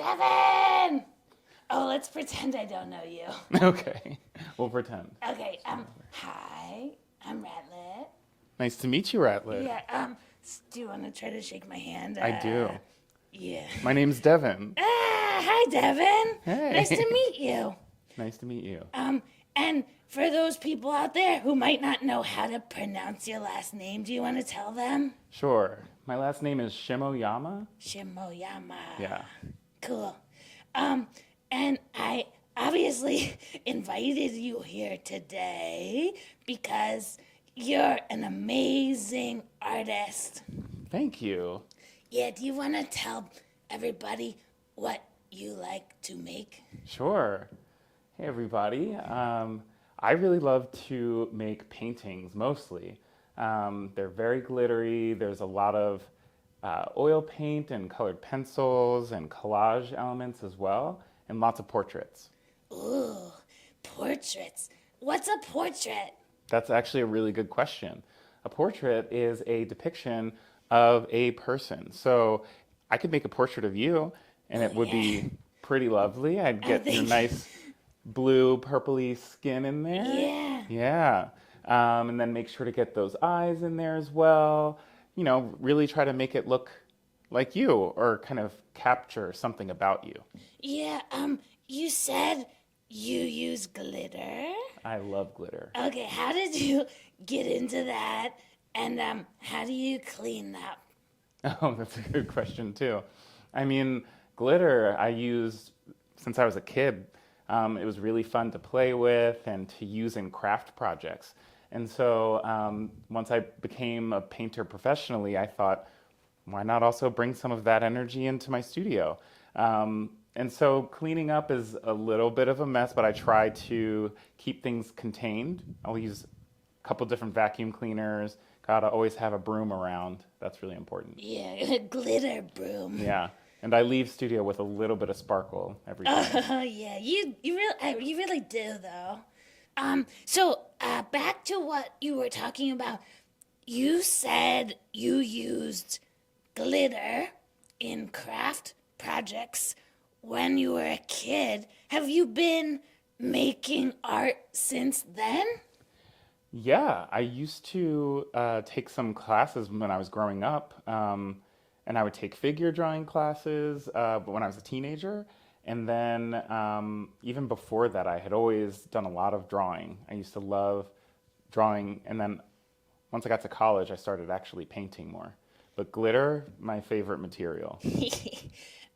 Devan! Oh, let's pretend I don't know you. Okay, we'll pretend. Okay, hi, I'm Ratlet. Nice to meet you, Ratlet. Yeah, do you want to try to shake my hand? I do. Yeah. My name's Devan. Hi, Devan. Nice to Hey. meet you. Nice to meet you. And for those people out there who might not know how to pronounce your last name, do you want to tell them? Sure. My last name is Shimoyama. Shimoyama. Yeah. Cool. And I obviously invited you here today because you're an amazing artist. Thank you. Yeah, do you want to tell everybody what you like to make? Sure. Hey, everybody. I really love to make paintings mostly. They're very glittery. There's a lot of oil paint and colored pencils and collage elements as well, and lots of portraits. Ooh, portraits. What's a portrait? That's actually a really good question. A portrait is a depiction of a person. So I could make a portrait of you, and it would Yeah. be pretty lovely. I'd I get your think. nice blue, purpley skin in there. Yeah. Yeah. And then make sure to get those eyes in there as well. You know, really try to make it look like you or kind of capture something about you. Yeah, you said you use glitter. I love glitter. Okay, how did you get into that? And how do you clean that? Oh, that's a good question too. I mean, glitter I used since I was a kid. It was really fun to play with and to use in craft projects. And so once I became a painter professionally, I thought, why not also bring some of that energy into my studio? And so cleaning up is a little bit of a mess, but I try to keep things contained. I'll use a couple different vacuum cleaners. Gotta always have a broom around. That's really important. Yeah, glitter broom. Yeah. And I leave studio with a little bit of sparkle every time. Oh yeah, you really do though. So back to what you were talking about. You said you used glitter in craft projects when you were a kid. Have you been making art since then? Yeah, I used to take some classes when I was growing up, and I would take figure drawing classes when I was a teenager. And then even before that, I had always done a lot of drawing. I used to love drawing, and then once I got to college, I started actually painting more. But glitter, my favorite material.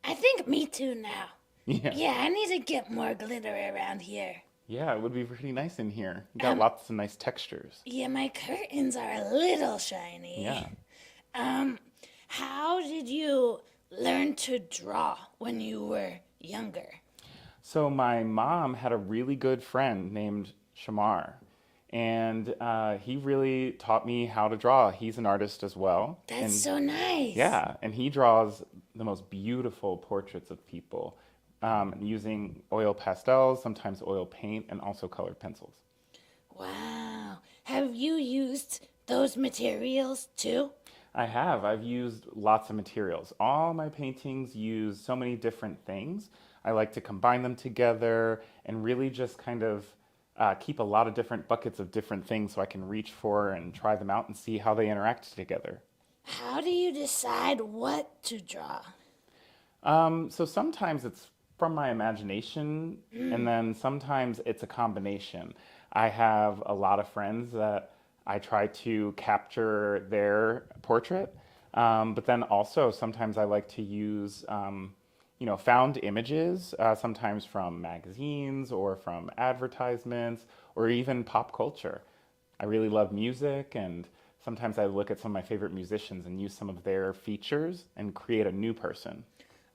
I think me too now. Yeah. Yeah, I need to get more glitter around here. Yeah, it would be pretty nice in here. You got Um, lots of nice textures. yeah, my curtains are a little shiny. Yeah. How did you learn to draw when you were younger? So my mom had a really good friend named Shamar, and he really taught me how to draw. He's an artist as well, That's and so nice. yeah, and he draws the most beautiful portraits of people using oil pastels, sometimes oil paint, and also colored pencils. Wow. Have you used those materials too? I have. I've used lots of materials. All my paintings use so many different things. I like to combine them together and really just kind of keep a lot of different buckets of different things so I can reach for and try them out and see how they interact together. How do you decide what to draw? So sometimes it's from my imagination, and then sometimes it's a combination. I have a lot of friends that I try to capture their portrait, but then also sometimes I like to use, found images, sometimes from magazines or from advertisements or even pop culture. I really love music, and sometimes I look at some of my favorite musicians and use some of their features and create a new person.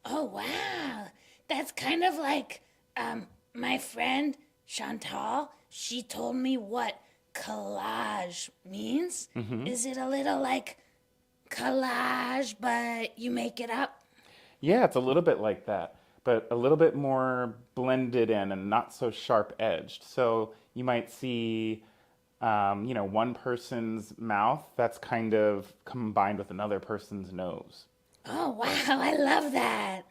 Oh, wow. That's kind of like my friend Chantal. She told me what collage means. Is it a little like collage, but you make it up? Yeah, it's a little bit like that, but a little bit more blended in and not so sharp edged. So you might see, one person's mouth that's kind of combined with another person's nose. Oh, wow. I love that.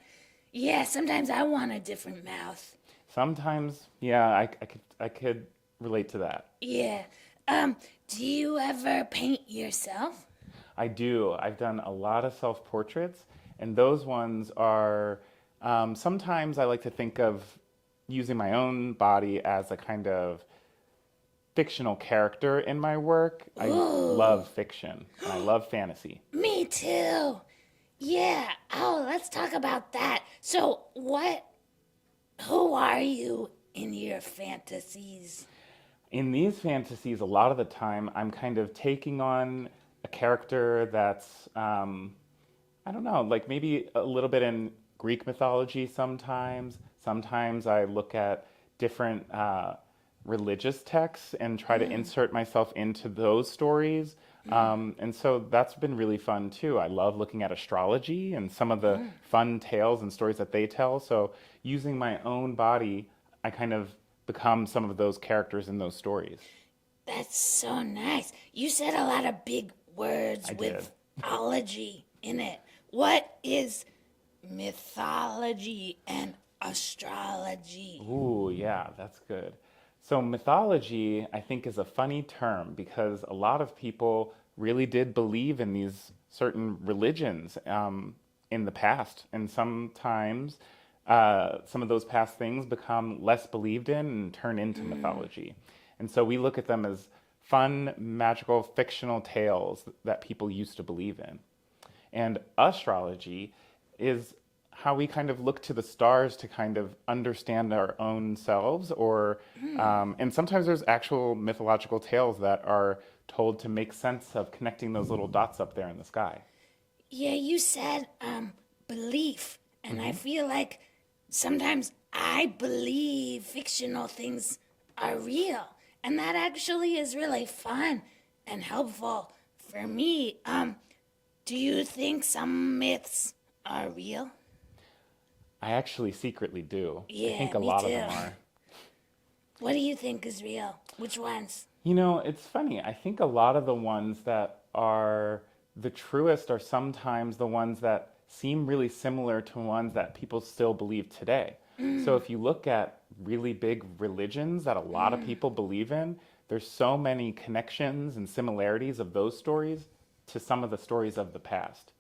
Yeah, sometimes I want a different mouth. Sometimes, yeah, I could relate to that. Yeah. Do you ever paint yourself? I do. I've done a lot of self portraits, and those ones are sometimes I like to think of using my own body as a kind of fictional character in my work. I Ooh, love fiction and I love fantasy. me too. Yeah. Oh, let's talk about that. So, who are you in your fantasies? In these fantasies, a lot of the time, I'm kind of taking on a character that's, I don't know, like maybe a little bit in Greek mythology sometimes. Sometimes I look at different religious texts and try to insert myself into those stories. And so that's been really fun too. I love looking at astrology and some of the fun tales and stories that they tell. So using my own body, I kind of become some of those characters in those stories. That's so nice. You said a lot of big words I did. with ology in it. What is mythology and astrology? Ooh, yeah, that's good. So, mythology, I think, is a funny term because a lot of people really did believe in these certain religions in the past. And sometimes some of those past things become less believed in and turn into mythology. And so we look at them as fun, magical, fictional tales that people used to believe in. And astrology is how we kind of look to the stars to kind of understand our own selves, or and sometimes there's actual mythological tales that are told to make sense of connecting those little dots up there in the sky. Yeah, you said belief, and I feel like sometimes I believe fictional things are real, and that actually is really fun and helpful for me. Do you think some myths are real? I actually secretly do. I Yeah, think a me lot of too. them are. What do you think is real? Which ones? You know, it's funny. I think a lot of the ones that are the truest are sometimes the ones that seem really similar to ones that people still believe today. So if you look at really big religions that a lot of people believe in, there's so many connections and similarities of those stories to some of the stories of the past.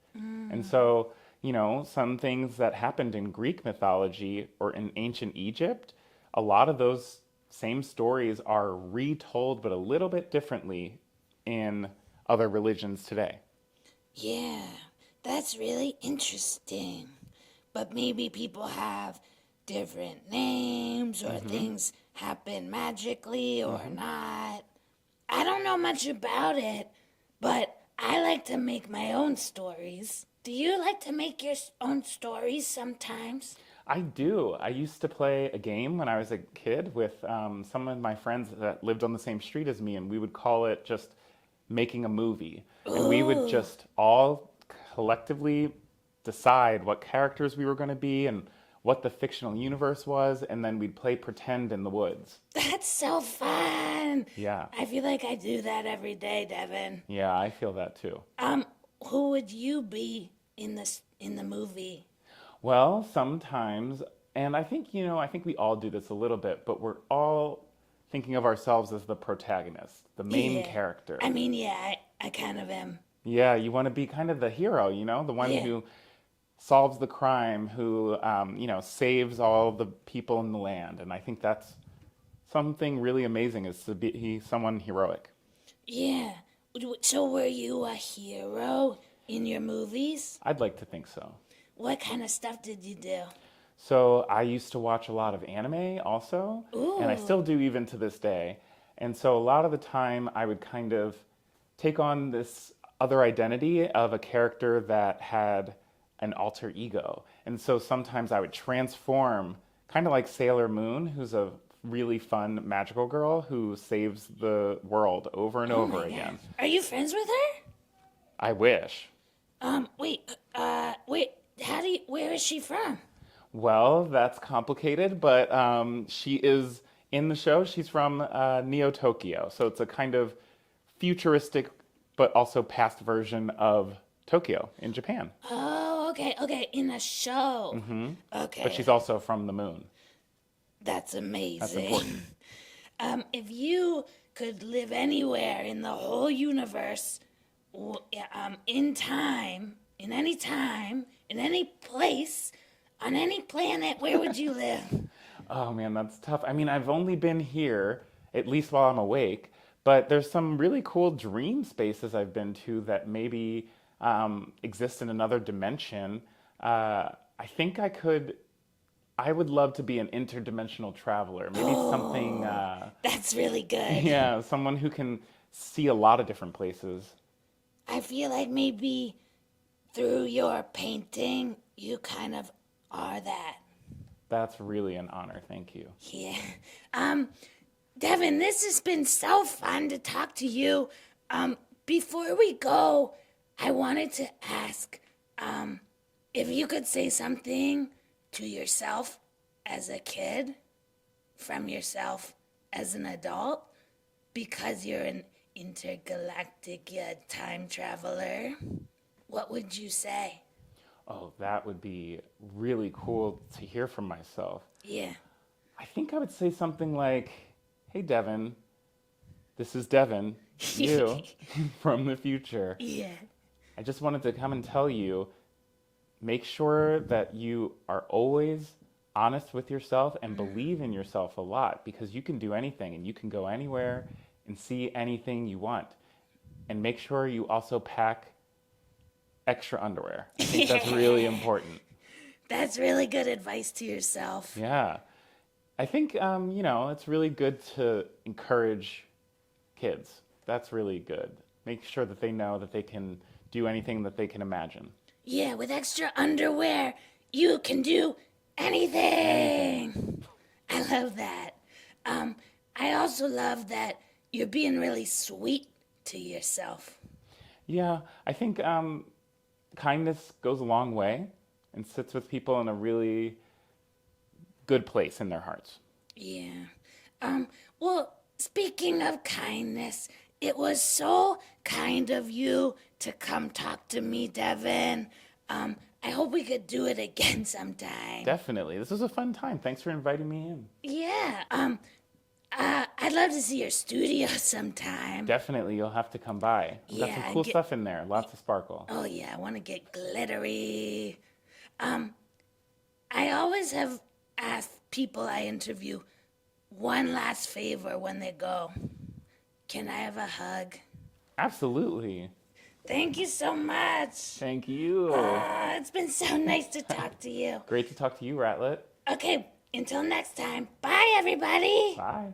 And so, you know, some things that happened in Greek mythology or in ancient Egypt, a lot of those same stories are retold, but a little bit differently in other religions today. Yeah, that's really interesting. But maybe people have different names or things happen magically or not. I don't know much about it, but I like to make my own stories. Do you like to make your own stories sometimes? I do. I used to play a game when I was a kid with some of my friends that lived on the same street as me, and we would call it just making a movie. And we would Ooh, just all collectively decide what characters we were going to be and what the fictional universe was, and then we'd play pretend in the woods. that's so fun. Yeah, I feel like I do that every day, Devin. yeah, I feel that too. Um, who would you be in the movie? Well, sometimes, and I think, you know, I think we all do this a little bit, but we're all thinking of ourselves as the protagonist, the main Yeah. character. I mean, yeah, I kind of am. Yeah, you want to be kind of the hero, you know, the one Yeah. who solves the crime, who, you know, saves all the people in the land. And I think that's something really amazing is to be someone heroic. Yeah. So were you a hero in your movies? I'd like to think so. What kind of stuff did you do? So I used to watch a lot of anime also, and I Ooh. still do even to this day. And so a lot of the time I would kind of take on this other identity of a character that had an alter ego. And so sometimes I would transform, kind of like Sailor Moon, who's a really fun magical girl who saves the world over and Oh over my god. again. Are you friends with her? I wish. Wait, where is she from? Well, that's complicated, but she is in the show. She's from Neo Tokyo, so it's a kind of futuristic but also past version of Tokyo in Japan. Oh, Okay, in a show. Mm-hmm. Okay. But she's also from the moon. That's amazing. That's important. If you could live anywhere in the whole universe, in any place, on any planet, where would you live? Oh man, that's tough. I mean, I've only been here, at least while I'm awake, but there's some really cool dream spaces I've been to that maybe exist in another dimension. I think I would love to be an interdimensional traveler. Maybe something, That's really good. yeah, someone who can see a lot of different places. I feel like maybe through your painting, you kind of are that. That's really an honor. Thank you. Yeah. Devan, this has been so fun to talk to you. Before we go, I wanted to ask if you could say something to yourself as a kid, from yourself as an adult, because you're an intergalactic time traveler. What would you say? Oh, that would be really cool to hear from myself. Yeah. I think I would say something like, "Hey, Devin, this is Devin, you from the future. Yeah. I just wanted to come and tell you, make sure that you are always honest with yourself and believe in yourself a lot, because you can do anything and you can go anywhere and see anything you want. And make sure you also pack extra underwear. I think that's really important." That's really good advice to yourself. Yeah. I think, it's really good to encourage kids. That's really good. Make sure that they know that they can do anything that they can imagine. Yeah, with extra underwear, you can do anything. I love that. I also love that you're being really sweet to yourself. Yeah, I think kindness goes a long way and sits with people in a really good place in their hearts. Yeah. Well, speaking of kindness, it was so kind of you to come talk to me, Devin. I hope we could do it again sometime. Definitely. This was a fun time. Thanks for inviting me in. Yeah. I'd love to see your studio sometime. Definitely, you'll have to come by. We've got some cool stuff in there. Lots of sparkle. Oh yeah, I want to get glittery. I always have asked people I interview one last favor when they go. Can I have a hug? Absolutely. Thank you so much. Thank you. It's been so nice to talk to you. Great to talk to you, Ratlet. Okay, until next time. Bye, everybody. Bye.